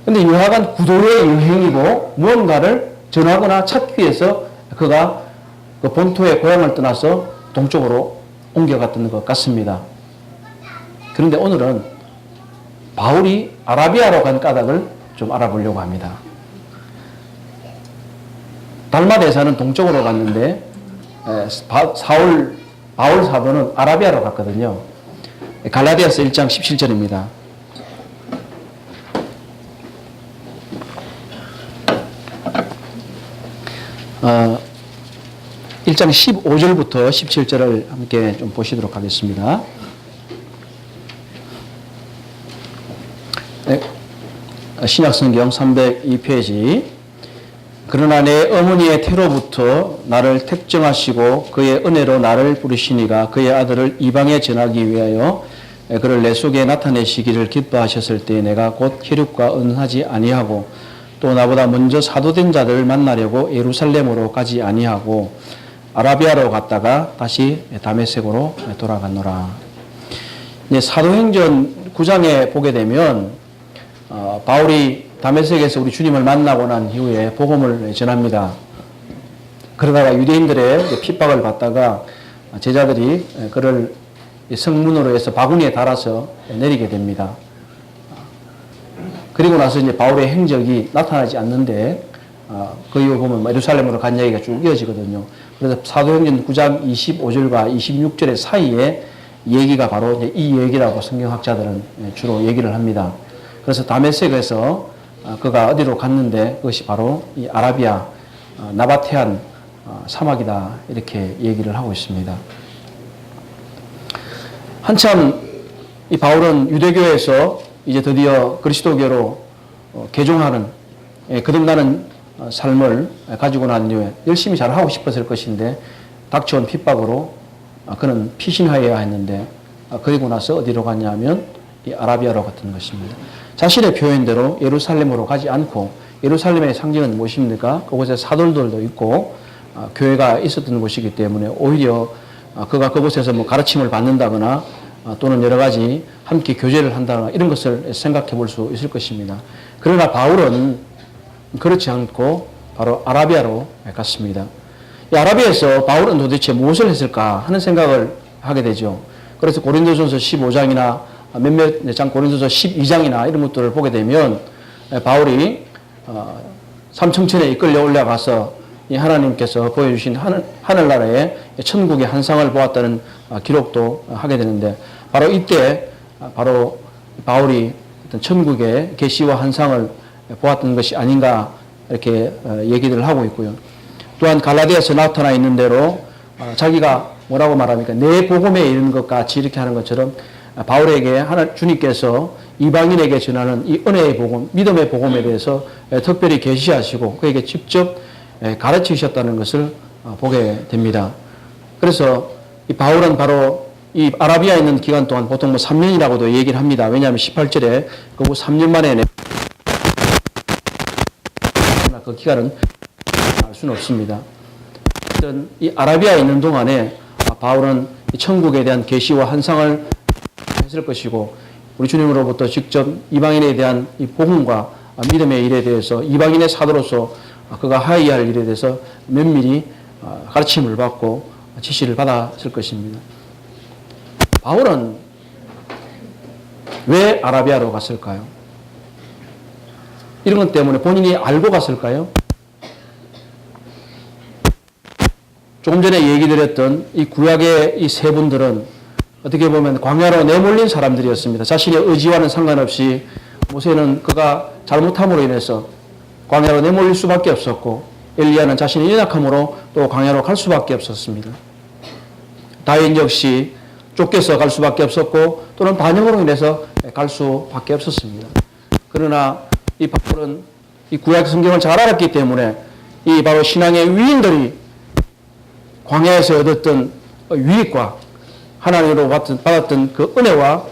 근데 여하간 구도의 여행이고 무언가를 전하거나 찾기 위해서 그가 그 본토의 고향을 떠나서 동쪽으로 옮겨갔던 것 같습니다. 그런데 오늘은 바울이 아라비아로 간 까닭을 좀 알아보려고 합니다. 달마 대사는 동쪽으로 갔는데 바울 사도는 아라비아로 갔거든요. 갈라디아서 1장 17절입니다. 어, 1장 15절부터 17절을 함께 좀 보시도록 하겠습니다. 네, 신약성경 302페이지. 그러나 내 어머니의 태로부터 나를 택정하시고 그의 은혜로 나를 부르시니가 그의 아들을 이방에 전하기 위하여 그를 내 속에 나타내시기를 기뻐하셨을 때 내가 곧 혈육과 언하지 아니하고 또 나보다 먼저 사도된 자들을 만나려고 예루살렘으로 가지 아니하고 아라비아로 갔다가 다시 다메섹으로 돌아갔노라. 이제 사도행전 9장에 보게 되면 바울이 다메섹에서 우리 주님을 만나고 난 이후에 복음을 전합니다. 그러다가 유대인들의 핍박을 받다가 제자들이 그를 성문으로 해서 바구니에 달아서 내리게 됩니다. 그리고 나서 이제 바울의 행적이 나타나지 않는데 그 이후 보면 예루살렘으로 간 이야기가 쭉 이어지거든요. 그래서 사도행전 9장 25절과 26절의 사이에 얘기가 바로 이제 이 얘기라고 성경학자들은 주로 얘기를 합니다. 그래서 다메섹에서 그가 어디로 갔는데 그것이 바로 이 아라비아 나바테안 사막이다 이렇게 얘기를 하고 있습니다. 한참 이 바울은 유대교에서 이제 드디어 그리스도교로 개종하는 거듭나는 삶을 가지고 난 이후에 열심히 잘 하고 싶었을 것인데 닥쳐온 핍박으로 그는 피신하여야 했는데 그리고 나서 어디로 갔냐면 이 아라비아로 갔던 것입니다. 자신의 표현대로 예루살렘으로 가지 않고 예루살렘의 상징은 무엇입니까? 그곳에 사돌들도 있고 교회가 있었던 곳이기 때문에 오히려 그가 그곳에서 뭐 가르침을 받는다거나 또는 여러 가지 함께 교제를 한다거나 이런 것을 생각해 볼 수 있을 것입니다. 그러나 바울은 그렇지 않고 바로 아라비아로 갔습니다. 이 아라비아에서 바울은 도대체 무엇을 했을까 하는 생각을 하게 되죠. 그래서 고린도전서 15장이나 몇몇 장 고린도서 12장이나 이런 것들을 보게 되면 바울이 삼청천에 이끌려 올라가서 이 하나님께서 보여주신 하늘나라의 천국의 환상을 보았다는 기록도 하게 되는데, 바로 이때 바로 바울이 어떤 천국의 계시와 환상을 보았던 것이 아닌가 이렇게 얘기를 하고 있고요. 또한 갈라디아서 나타나 있는 대로 자기가 뭐라고 말합니까? 내 복음에 이르는 것 같이 이렇게 하는 것처럼 바울에게 주님께서 이방인에게 전하는 이 은혜의 복음, 믿음의 복음에 대해서 특별히 계시하시고 그에게 직접 가르치셨다는 것을 보게 됩니다. 그래서 이 바울은 바로 이 아라비아에 있는 기간 동안 보통 3년이라고도 얘기를 합니다. 왜냐하면 18절에 그 3년 만에 그 기간은 알 수는 없습니다. 이 아라비아에 있는 동안에 바울은 이 천국에 대한 계시와 환상을 했을 것이고, 우리 주님으로부터 직접 이방인에 대한 이 복음과 믿음의 일에 대해서 이방인의 사도로서 그가 하여야 할 일에 대해서 면밀히 가르침을 받고 지시를 받았을 것입니다. 바울은 왜 아라비아로 갔을까요? 이런 것 때문에 본인이 알고 갔을까요? 조금 전에 얘기 드렸던 이 구약의 이 세 분들은 어떻게 보면 광야로 내몰린 사람들이었습니다. 자신의 의지와는 상관없이 모세는 그가 잘못함으로 인해서 광야로 내몰릴 수밖에 없었고, 엘리야는 자신의 연약함으로 또 광야로 갈 수밖에 없었습니다. 다윗 역시 쫓겨서 갈 수밖에 없었고, 또는 반역으로 인해서 갈 수밖에 없었습니다. 그러나 이 바울은 이 구약 성경을 잘 알았기 때문에 이 바로 신앙의 위인들이 광야에서 얻었던 유익과 하나님으로 받았던 그 은혜와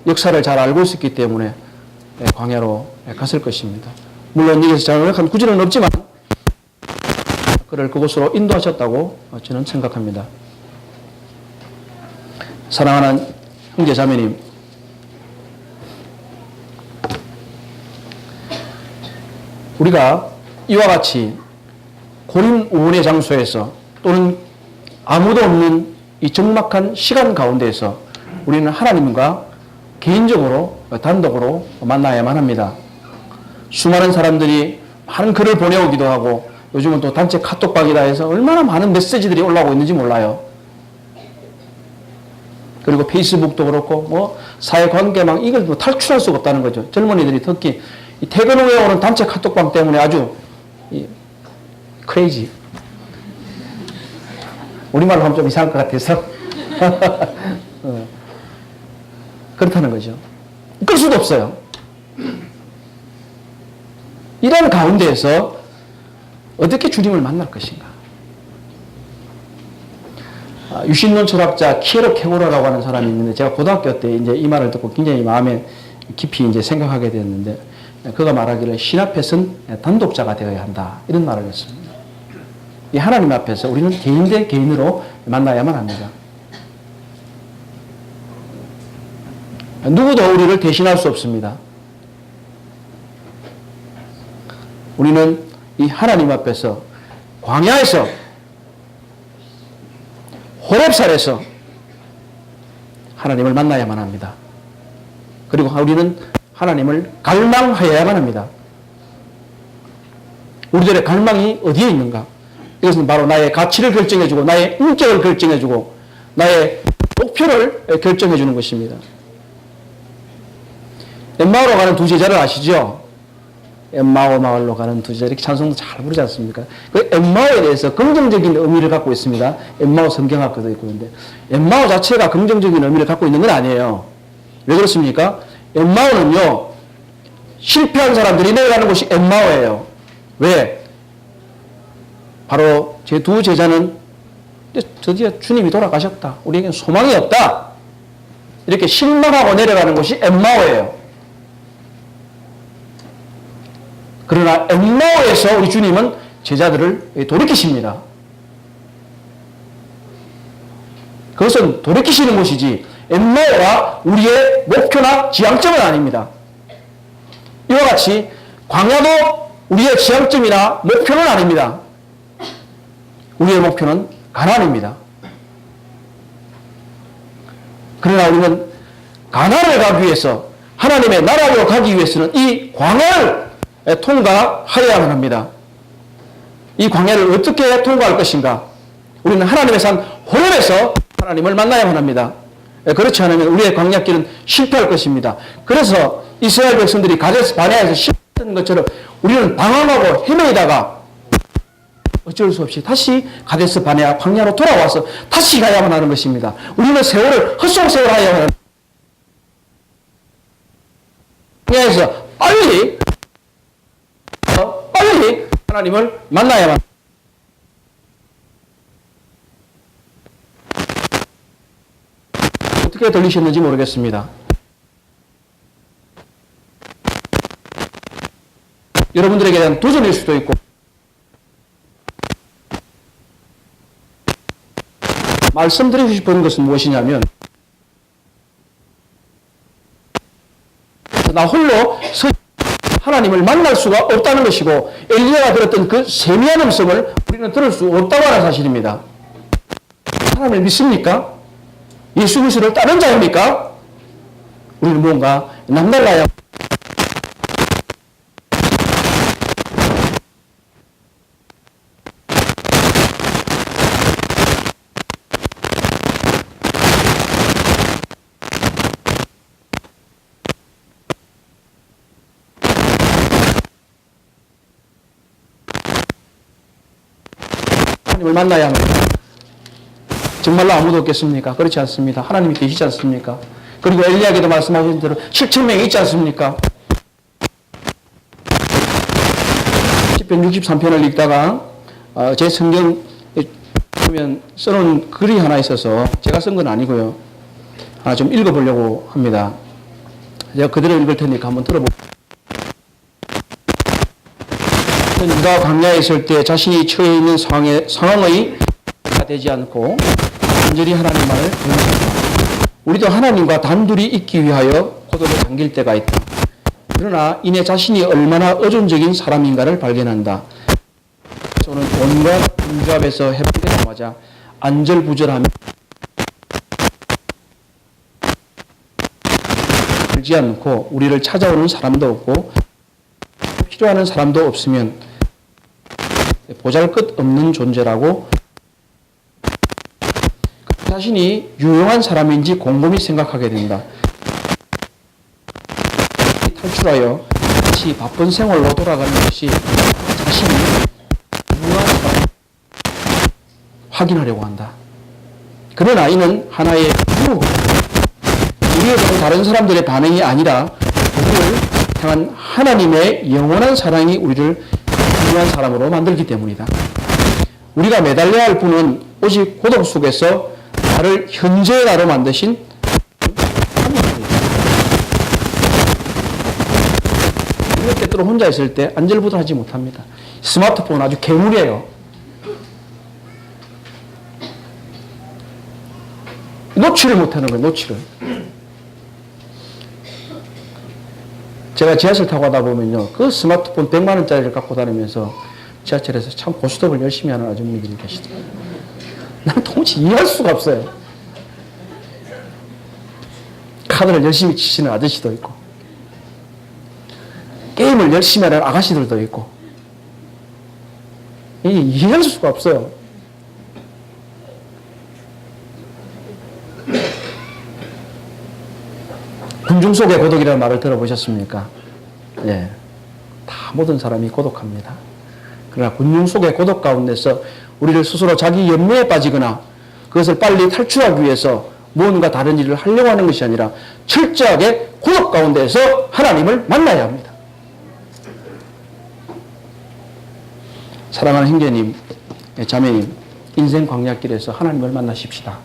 역사를 잘 알고 있었기 때문에 광야로 갔을 것입니다. 물론 여기서 정확한 구절은 없지만 그를 그곳으로 인도하셨다고 저는 생각합니다. 사랑하는 형제 자매님, 우리가 이와 같이 고립 우원의 장소에서 또는 아무도 없는 이 적막한 시간 가운데에서 우리는 하나님과 개인적으로 단독으로 만나야만 합니다. 수많은 사람들이 많은 글을 보내오기도 하고, 요즘은 또 단체 카톡방이다 해서 얼마나 많은 메시지들이 올라오고 있는지 몰라요. 그리고 페이스북도 그렇고 사회관계망, 이걸 뭐 탈출할 수가 없다는 거죠. 젊은이들이 특히 이 퇴근 후에 오는 단체 카톡방 때문에 아주 크레이지. 우리말로 하면 좀 이상할 것 같아서 그렇다는 거죠. 끌 수도 없어요. 이런 가운데에서 어떻게 주님을 만날 것인가? 유신론 철학자 키에르 케고르라고 하는 사람이 있는데, 제가 고등학교 때 이제 이 말을 듣고 굉장히 마음에 깊이 이제 생각하게 되었는데, 그가 말하기를 신 앞에서는 단독자가 되어야 한다, 이런 말을 했습니다. 이 하나님 앞에서 우리는 개인 대 개인으로 만나야만 합니다. 누구도 우리를 대신할 수 없습니다. 우리는 이 하나님 앞에서 광야에서 호렙산에서 하나님을 만나야만 합니다. 그리고 우리는 하나님을 갈망하여야만 합니다. 우리들의 갈망이 어디에 있는가? 이것은 바로 나의 가치를 결정해주고 나의 인격을 결정해주고 나의 목표를 결정해주는 것입니다. 엠마오로 가는 두 제자를 아시죠? 엠마오 마을로 가는 두 제자, 이렇게 찬송도 잘 부르지 않습니까? 그 엠마오에 대해서 긍정적인 의미를 갖고 있습니다. 엠마오 성경학교도 있고 있는데, 엠마오 자체가 긍정적인 의미를 갖고 있는 건 아니에요. 왜 그렇습니까? 엠마오는요, 실패한 사람들이 내려가는 곳이 엠마오예요. 왜? 바로 제 두 제자는 드디어 주님이 돌아가셨다, 우리에겐 소망이 없다, 이렇게 실망하고 내려가는 곳이 엠마오예요. 그러나 엠마오에서 우리 주님은 제자들을 돌이키십니다. 그것은 돌이키시는 곳이지 엠마오가 우리의 목표나 지향점은 아닙니다. 이와 같이 광야도 우리의 지향점이나 목표는 아닙니다. 우리의 목표는 가나안입니다. 그러나 우리는 가나안을 가기 위해서, 하나님의 나라로 가기 위해서는 이 광야를 통과하여야만 합니다. 이 광야를 어떻게 통과할 것인가? 우리는 하나님의 산 호렙에서 하나님을 만나야만 합니다. 그렇지 않으면 우리의 광야길은 실패할 것입니다. 그래서 이스라엘 백성들이 가데스 바네아에서 실패했던 것처럼 우리는 방황하고 헤매다가 어쩔 수 없이 다시 가데스 바네아 광야로 돌아와서 다시 가야만 하는 것입니다. 우리는 세월을 헛송세월하여야만 합니다. 광야에서 빨리 하나님을 만나야만 합니다. 어떻게 들리셨는지 모르겠습니다. 여러분들에게 대한 도전일 수도 있고 말씀드리고 싶은 것은 무엇이냐면 나 홀로 하나님을 만날 수가 없다는 것이고 엘리야가 들었던 그 세미한 음성을 우리는 들을 수 없다고 하는 사실입니다. 하나님을 믿습니까? 예수 그리스도를 따른 자입니까? 우리는 뭔가 남달라야 하나님을 만나야 합니다. 정말로 아무도 없겠습니까? 그렇지 않습니다. 하나님이 계시지 않습니까? 그리고 엘리야에게도 말씀하신 대로 7,000명이 있지 않습니까? 시편 63편을 읽다가 제 성경 보면 써놓은 글이 하나 있어서 제가 쓴 건 아니고요. 하나 좀 읽어보려고 합니다. 제가 그대로 읽을 테니까 한번 들어보세요. 누가 광야에 있을 때 자신이 처해 있는 상황의 되지 않고 간절히 하나님 말을 듣는다. 우리도 하나님과 단둘이 있기 위하여 고독에 잠길 때가 있다. 그러나 이내 자신이 얼마나 의존적인 사람인가를 발견한다. 저는 온갖 분주함에서 해방되자마자 안절부절하며 들지 않고 우리를 찾아오는 사람도 없고 필요하는 사람도 없으면 보잘것없는 존재라고 자신이 유용한 사람인지 곰곰이 생각하게 된다. 탈출하여 다시 바쁜 생활로 돌아가는 것이 자신이 유용한 사람 확인하려고 한다. 그러나 이는 하나의 우리에 대한 다른 사람들의 반응이 아니라 우리를 향한 하나님의 영원한 사랑이 우리를 유용한 사람으로 만들기 때문이다. 우리가 매달려야 할 분은 오직 고독 속에서 나를 현재의 나로 만드신 하나님입니다. 우리가 때때로 혼자 있을 때 안절부절하지 못합니다. 스마트폰은 아주 괴물이에요. 놓지를 못하는 거예요. 놓지를. 제가 지하철 타고 가다 보면요. 그 스마트폰 100만 원짜리를 갖고 다니면서 지하철에서 참 고스톱을 열심히 하는 아줌마들이 계시더라고요. 나는 도무지 이해할 수가 없어요. 카드를 열심히 치시는 아저씨도 있고 게임을 열심히 하는 아가씨들도 있고 이해할 수가 없어요. 군중 속의 고독이라는 말을 들어보셨습니까? 예. 다 모든 사람이 고독합니다. 그러나 군중 속의 고독 가운데서 우리를 스스로 자기 연매에 빠지거나 그것을 빨리 탈출하기 위해서 무언가 다른 일을 하려고 하는 것이 아니라 철저하게 고독 가운데서 하나님을 만나야 합니다. 사랑하는 형제님, 자매님, 인생 광야길에서 하나님을 만나십시다.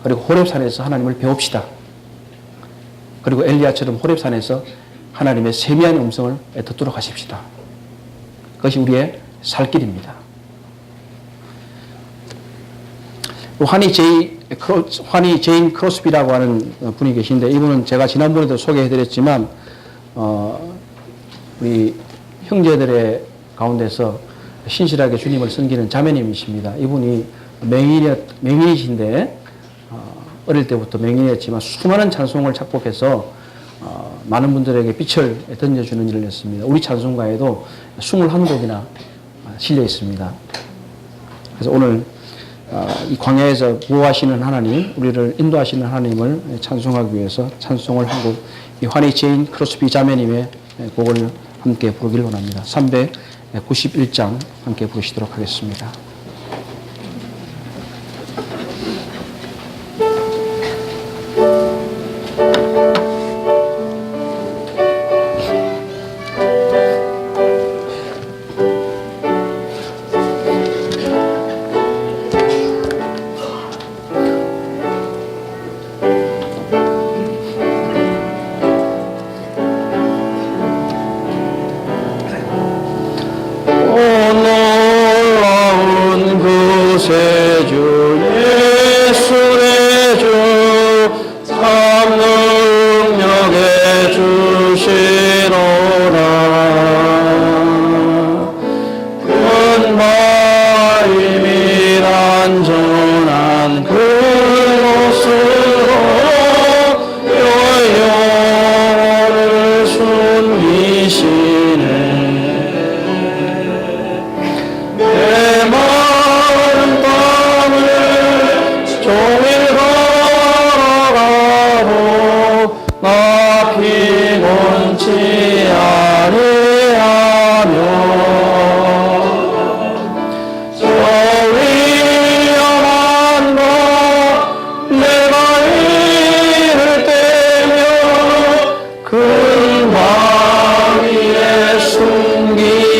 그리고 호렙산에서 하나님을 배웁시다. 그리고 엘리야처럼 호렙산에서 하나님의 세미한 음성을 듣도록 하십시다. 그것이 우리의 살 길입니다. 환희 제인 크로스비라고 하는 분이 계신데 이분은 제가 지난번에도 소개해드렸지만 우리 형제들의 가운데서 신실하게 주님을 섬기는 자매님이십니다. 이분이 맹인이신데 어릴 때부터 맹인이었지만 수많은 찬송을 작곡해서 많은 분들에게 빛을 던져주는 일을 했습니다. 우리 찬송가에도 21곡이나 실려 있습니다. 그래서 오늘 이 광야에서 보호하시는 하나님, 우리를 인도하시는 하나님을 찬송하기 위해서 찬송을 하고 이 환희 제인 크로스비 자매님의 곡을 함께 부르기를 원합니다. 391장 함께 부르시도록 하겠습니다.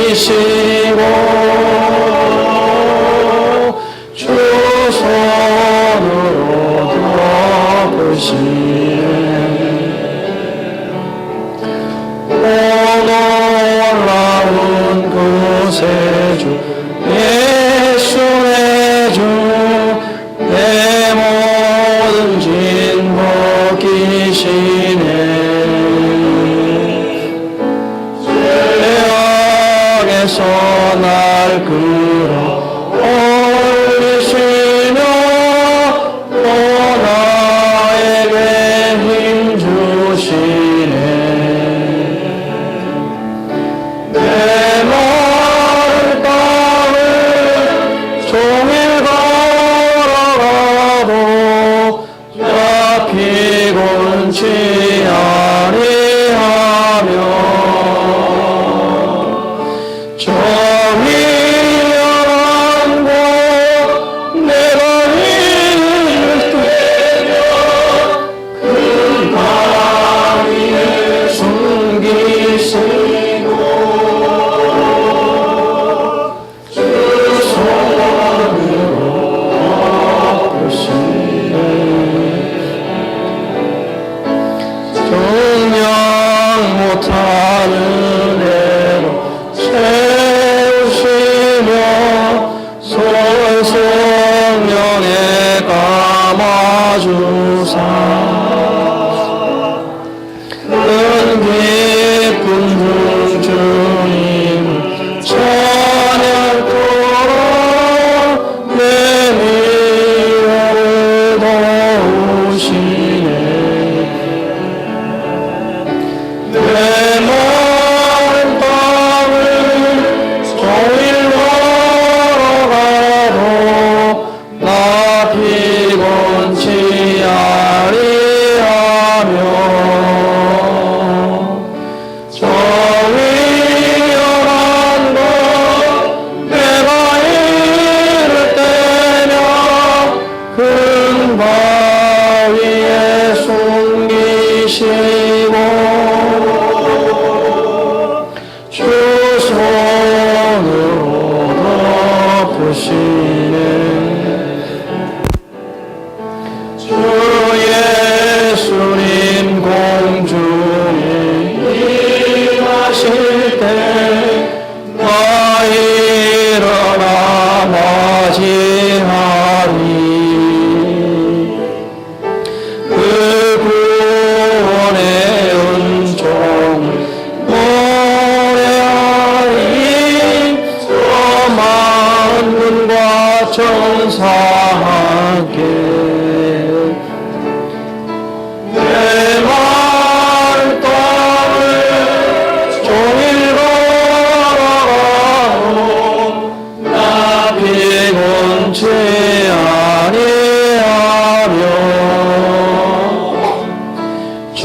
숨기시고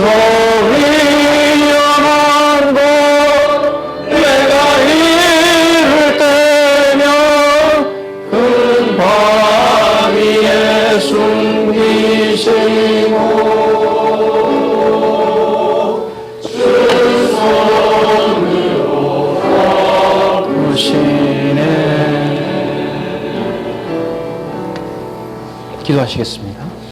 저 위험한 곳 내가 이를 때면 큰 밤 위에 숨기시고 주 손으로 바꾸시네. 기도하시겠습니다.